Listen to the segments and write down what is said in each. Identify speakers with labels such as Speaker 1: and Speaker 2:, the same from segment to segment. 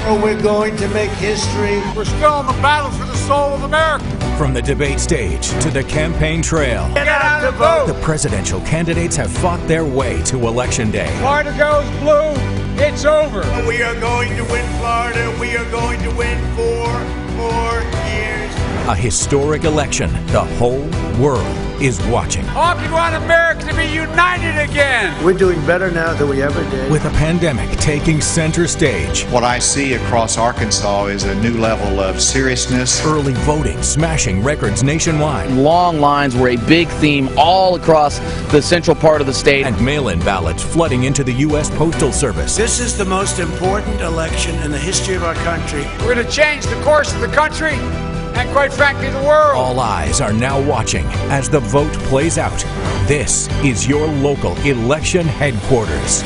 Speaker 1: We're going to make history.
Speaker 2: We're still in the battle for the soul of America.
Speaker 3: From the debate stage to the campaign trail,
Speaker 2: Get out to vote.
Speaker 3: the presidential candidates have fought their way to Election Day.
Speaker 2: Florida goes blue. It's over.
Speaker 1: We are going to win Florida. We are going to win 4 more years.
Speaker 3: A historic election the whole world is watching.
Speaker 2: All people want America to be united again.
Speaker 1: We're doing better now than we ever did.
Speaker 3: With a pandemic taking center stage,
Speaker 4: What I see across Arkansas is a new level of seriousness.
Speaker 3: early voting smashing records nationwide,
Speaker 5: Long lines were a big theme all across the central part of the state.
Speaker 3: and mail-in ballots flooding into the U.S. Postal Service.
Speaker 1: This is the most important election in the history of our country.
Speaker 2: We're going to change the course of the country and, quite frankly, the world.
Speaker 3: All eyes are now watching as the vote plays out. This is your local election headquarters.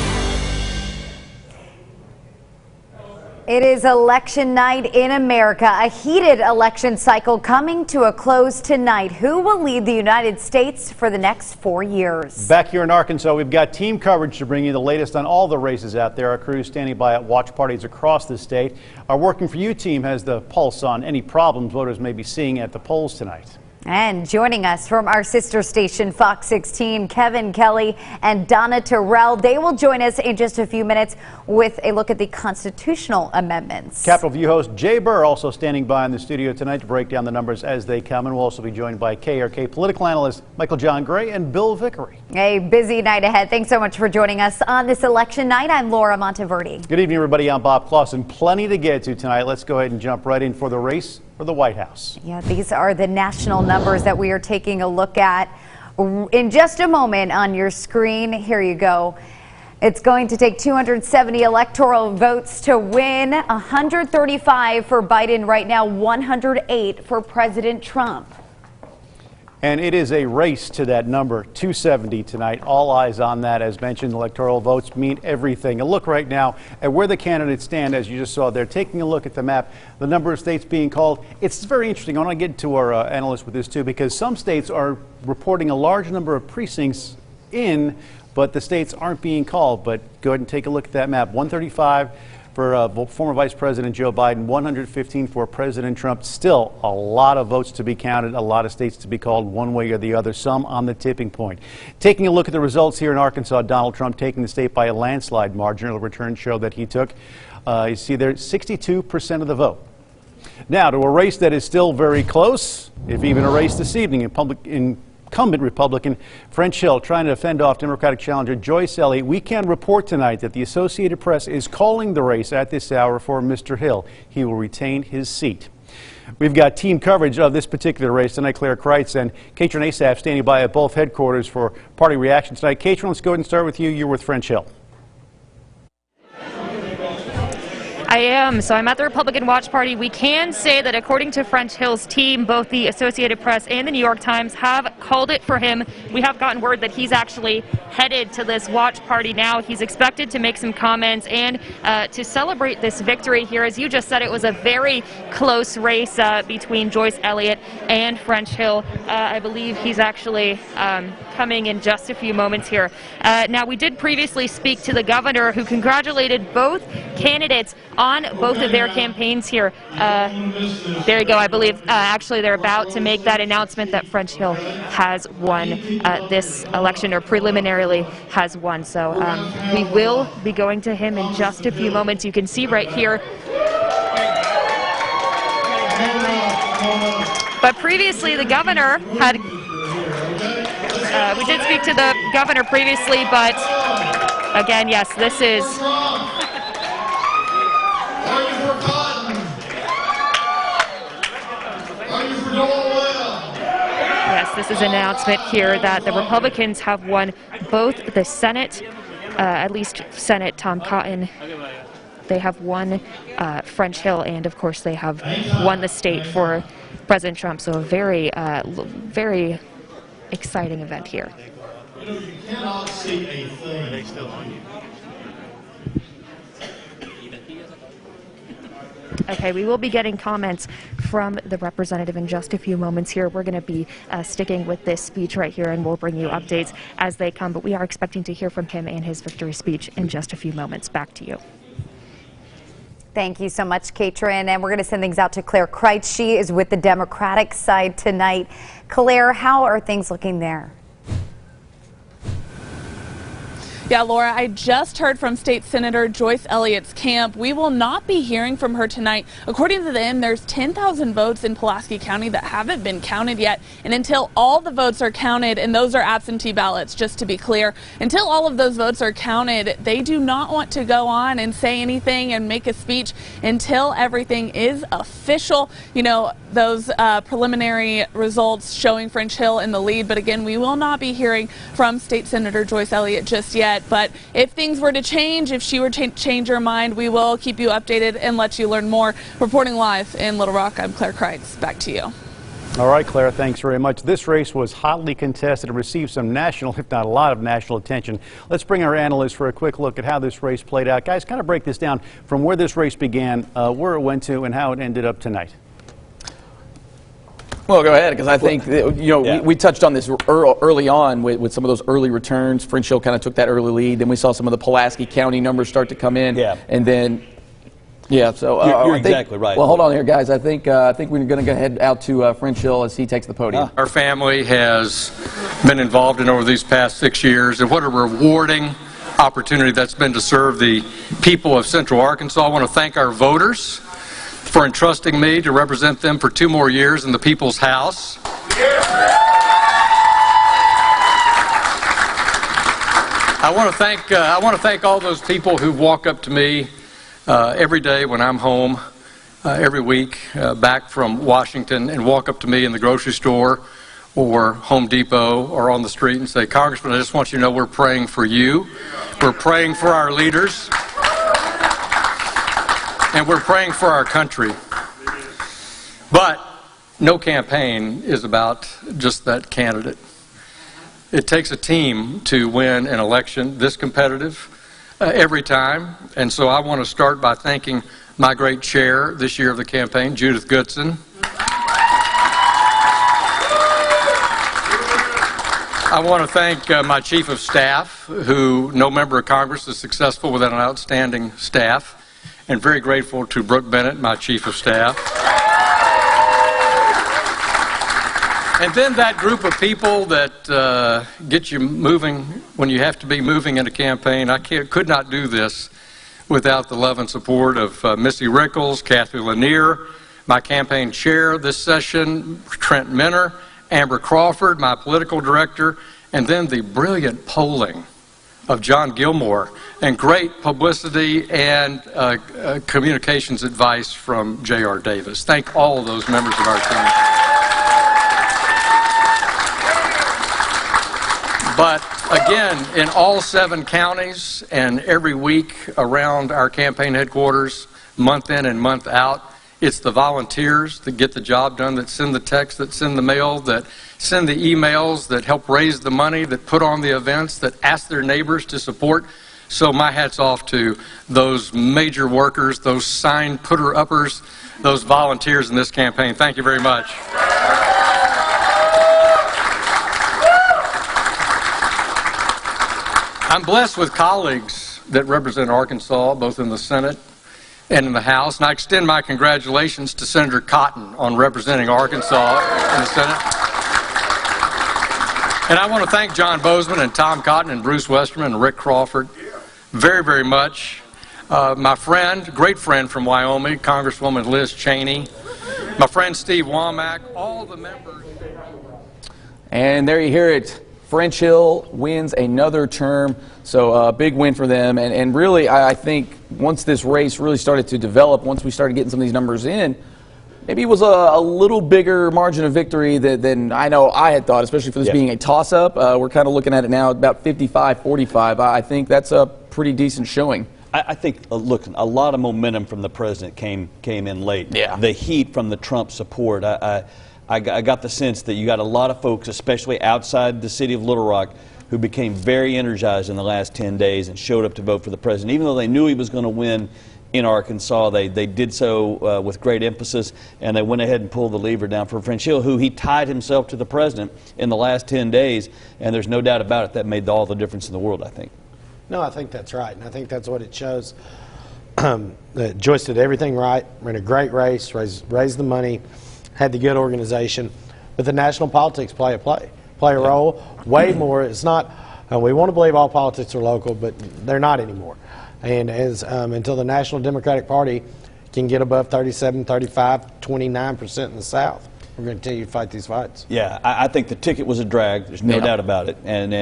Speaker 6: It is election night in America, a heated election cycle coming to a close tonight. Who will lead the United States for the next 4 years?
Speaker 7: Back here in Arkansas, we've got team coverage to bring you the latest on all the races out there. Our crews standing by at watch parties across the state. Our Working For You team has the pulse on any problems voters may be seeing at the polls tonight.
Speaker 6: And joining us from our sister station, Fox 16, Kevin Kelly and Donna Terrell. They will join us in just a few minutes with a look at the constitutional amendments.
Speaker 7: Capitol View host Jay Burr also standing by in the studio tonight to break down the numbers as they come. And we'll also be joined by KRK political analyst Michael John Gray and Bill Vickery.
Speaker 6: A busy night ahead. Thanks so much for joining us on this election night. I'm Laura Monteverdi.
Speaker 7: Good evening, everybody. I'm Bob Clausen. Plenty to get to tonight. Let's go ahead and jump right in for the race for the White House.
Speaker 6: Yeah, these are the national numbers that we are taking a look at in just a moment on your screen. Here you go. It's going to take 270 electoral votes to win, 135 for Biden right now, 108 for President Trump.
Speaker 7: And it is a race to that number, 270 tonight. All eyes on that. As mentioned, electoral votes mean everything. A look right now at where the candidates stand, as you just saw there, taking a look at the map, the number of states being called. It's very interesting. I want to get to our analysts with this too, because some states are reporting a large number of precincts in, but the states aren't being called. But go ahead and take a look at that map. 135 for former Vice President Joe Biden, 115 for President Trump. Still a lot of votes to be counted, a lot of states to be called one way or the other, some on the tipping point. Taking a look at the results here in Arkansas, Donald Trump taking the state by a landslide margin. The returns show that he took, you see there, 62% of the vote. Now to a race that is still very close, if even a race this evening, incumbent Republican French Hill trying to fend off Democratic challenger Joyce Elliott. We can report tonight that the Associated Press is calling the race at this hour for Mr. Hill. He will retain his seat. We've got team coverage of this particular race tonight. Claire Kreitz and Katrin Asaf standing by at both headquarters for party reaction tonight. Katrin, let's go ahead and start with you. You're with French Hill.
Speaker 8: I am. So I'm at the Republican Watch Party. We can say that according to French Hill's team, both the Associated Press and the New York Times have called it for him. We have gotten word that he's actually headed to this watch party now. He's expected to make some comments and to celebrate this victory here. As you just said, it was a very close race between Joyce Elliott and French Hill. I believe he's actually coming in just a few moments here. Now, we did previously speak to the governor, who congratulated both candidates on both of their campaigns here. There you go. I believe actually they're about to make that announcement that French Hill has won this election, or preliminarily has won. So we will be going to him in just a few moments. You can see right here. But previously the governor had, we did speak to the governor previously, but again, yes, this is This is an announcement here that the Republicans have won both the Senate, at least Senate Tom Cotton. They have won French Hill, and of course they have won the state for President Trump. So a very, very exciting event here.
Speaker 9: You know, you cannot see a thing. Are they still on you?
Speaker 8: Okay, we will be getting comments from the representative in just a few moments here. We're going to be sticking with this speech right here, and we'll bring you updates as they come. But we are expecting to hear from him and his victory speech in just a few moments. Back to you.
Speaker 6: Thank you so much, Katrin. And we're going to send things out to Claire Kreitz. She is with the Democratic side tonight. Claire, how are things looking there?
Speaker 10: Yeah, Laura, I just heard from State Senator Joyce Elliott's camp. We will not be hearing from her tonight. According to them, there's 10,000 votes in Pulaski County that haven't been counted yet. And until all the votes are counted, and those are absentee ballots, just to be clear, until all of those votes are counted, they do not want to go on and say anything and make a speech until everything is official. You know, those preliminary results showing French Hill in the lead. But again, we will not be hearing from State Senator Joyce Elliott just yet. But if things were to change, if she were to change her mind, we will keep you updated and let you learn more. Reporting live in Little Rock, I'm Claire Kreitz. Back to you.
Speaker 7: All right, Claire, thanks very much. This race was hotly contested and received some national, if not a lot of national attention. Let's bring our analysts for a quick look at how this race played out. Guys, kind of break this down from where this race began, where it went to, and how it ended up tonight.
Speaker 5: Well, go ahead, because I think, we touched on this early on with some of those early returns. French Hill kind of took that early lead. Then we saw some of the Pulaski County numbers start to come in. Yeah. And then, so
Speaker 11: you're exactly right.
Speaker 5: Well, hold on here, guys. I think we're going to go head out to French Hill as he takes the podium.
Speaker 12: Our family has been involved in over these past 6 years, and what a rewarding opportunity that's been to serve the people of Central Arkansas. I want to thank our voters for entrusting me to represent them for 2 more years in the People's House. I want to thank all those people who walk up to me every day when I'm home, every week back from Washington, and walk up to me in the grocery store or Home Depot or on the street and say, "Congressman, I just want you to know we're praying for you. We're praying for our leaders. And we're praying for our country." But no campaign is about just that candidate. It takes a team to win an election this competitive every time. And so I want to start by thanking my great chair this year of the campaign, Judith Goodson. I want to thank my chief of staff, who no member of Congress is successful without an outstanding staff. And very grateful to Brooke Bennett, my chief of staff. And then that group of people that get you moving when you have to be moving in a campaign. I could not do this without the love and support of Missy Rickles, Kathy Lanier, my campaign chair this session, Trent Minner, Amber Crawford, my political director, and then the brilliant polling of John Gilmore, and great publicity and communications advice from J.R. Davis. Thank all of those members of our team. But again, in all 7 counties and every week around our campaign headquarters, month in and month out, it's the volunteers that get the job done, that send the texts, that send the mail, that send the emails, that help raise the money, that put on the events, that ask their neighbors to support. So my hat's off to those major workers, those sign putter-uppers, those volunteers in this campaign. Thank you very much. I'm blessed with colleagues that represent Arkansas, both in the Senate and in the House, and I extend my congratulations to Senator Cotton on representing Arkansas in the Senate. And I want to thank John Bozeman and Tom Cotton and Bruce Westerman and Rick Crawford very, very much. My friend, great friend from Wyoming, Congresswoman Liz Cheney, my friend Steve Womack, all the members.
Speaker 5: And there you hear it. French Hill wins another term, so a big win for them. And really, I think once this race really started to develop, once we started getting some of these numbers in, maybe it was a little bigger margin of victory than I know I had thought, especially for this being a toss-up. We're kind of looking at it now about 55-45. I think that's a pretty decent showing.
Speaker 11: I think, look, a lot of momentum from the president came in late. Yeah. The heat from the Trump support. I got the sense that you got a lot of folks, especially outside the city of Little Rock, who became very energized in the last 10 days and showed up to vote for the president. Even though they knew he was going to win in Arkansas, they did so with great emphasis, and they went ahead and pulled the lever down for French Hill, who he tied himself to the president in the last 10 days, and there's no doubt about it, that made all the difference in the world, I think.
Speaker 13: No, I think that's right, and I think that's what it shows. Joyce did everything right, ran a great race, raised the money, had the good organization, but the national politics play a role way more. It's not, we want to believe all politics are local, but they're not anymore. And until the National Democratic Party can get above 37, 35, 29% in the South, we're going to continue to fight these fights.
Speaker 11: Yeah, I think the ticket was a drag. There's no doubt about it. And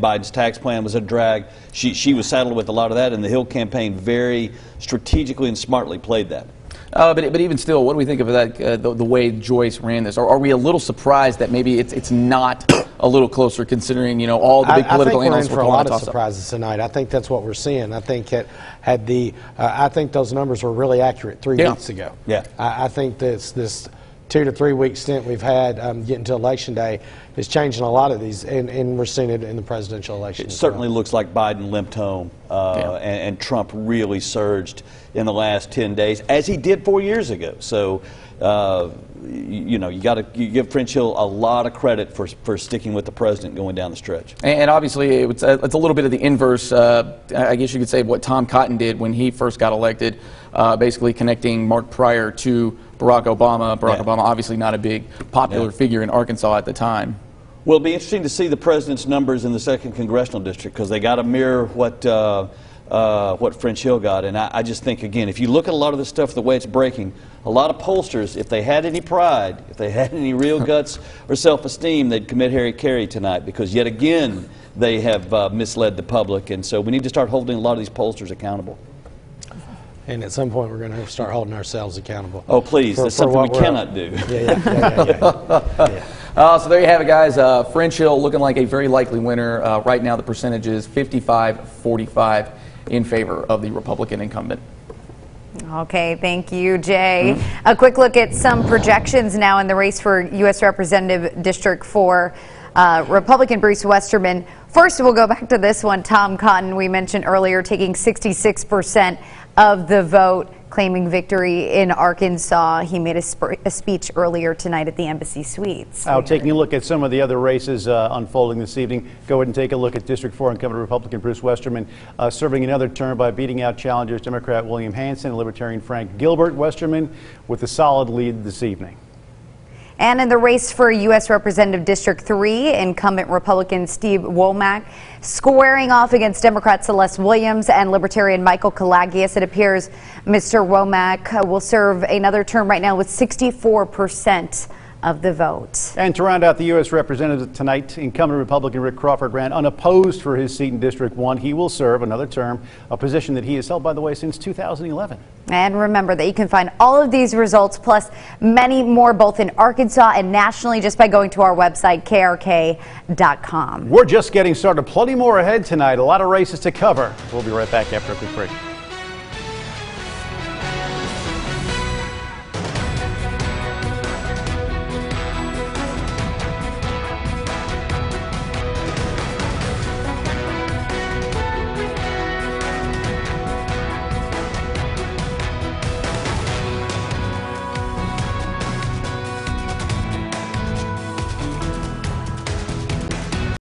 Speaker 11: Biden's tax plan was a drag. She was saddled with a lot of that, and the Hill campaign very strategically and smartly played that.
Speaker 5: But even still, what do we think of that? The way Joyce ran this? Are we a little surprised that maybe it's not a little closer, considering all the big political analysts
Speaker 13: were calling it a lot of surprises tonight. I think that's what we're seeing. I think I think those numbers were really accurate 3 weeks ago.
Speaker 11: Yeah.
Speaker 13: I think this 2 to 3 week stint we've had getting to Election Day is changing a lot of these, and we're seeing it in the presidential election.
Speaker 11: It certainly looks like Biden limped home, and Trump really surged in the last 10 days, as he did 4 years ago. So, you give French Hill a lot of credit for sticking with the president going down the stretch.
Speaker 5: And obviously, it's a little bit of the inverse, I guess you could say, of what Tom Cotton did when he first got elected, basically connecting Mark Pryor to Barack Obama. Barack Obama, obviously not a big popular figure in Arkansas at the time.
Speaker 11: Well, it'll be interesting to see the president's numbers in the 2nd Congressional District, because they got to mirror what French Hill got. And I just think, again, if you look at a lot of this stuff, the way it's breaking, a lot of pollsters, if they had any pride, if they had any real guts or self-esteem, they'd commit Harry Carey tonight, because yet again they have misled the public. And so we need to start holding a lot of these pollsters accountable.
Speaker 13: And at some point, we're going to start holding ourselves accountable.
Speaker 11: Oh, please. That's something we cannot do.
Speaker 5: So there you have it, guys. French Hill looking like a very likely winner. Right now, the percentage is 55-45 in favor of the Republican incumbent.
Speaker 6: Okay, thank you, Jay. A quick look at some projections now in the race for U.S. Representative District 4. Republican Bruce Westerman. First, we'll go back to this one. Tom Cotton, we mentioned earlier, taking 66% of the vote, claiming victory in Arkansas. He made a speech earlier tonight at the Embassy Suites.
Speaker 7: Taking a look at some of the other races unfolding this evening, go ahead and take a look at District 4 incumbent Republican Bruce Westerman serving another term by beating out challengers Democrat William Hanson and Libertarian Frank Gilbert. Westerman with a solid lead this evening.
Speaker 6: And in the race for U.S. Representative District 3, incumbent Republican Steve Womack squaring off against Democrat Celeste Williams and Libertarian Michael Kalagias. It appears Mr. Womack will serve another term right now with 64% of the vote.
Speaker 7: And to round out the U.S. Representative tonight, incumbent Republican Rick Crawford ran unopposed for his seat in District 1. He will serve another term, a position that he has held, by the way, since 2011.
Speaker 6: And remember that you can find all of these results plus many more both in Arkansas and nationally just by going to our website, krk.com.
Speaker 7: We're just getting started. Plenty more ahead tonight. A lot of races to cover. We'll be right back after a quick break.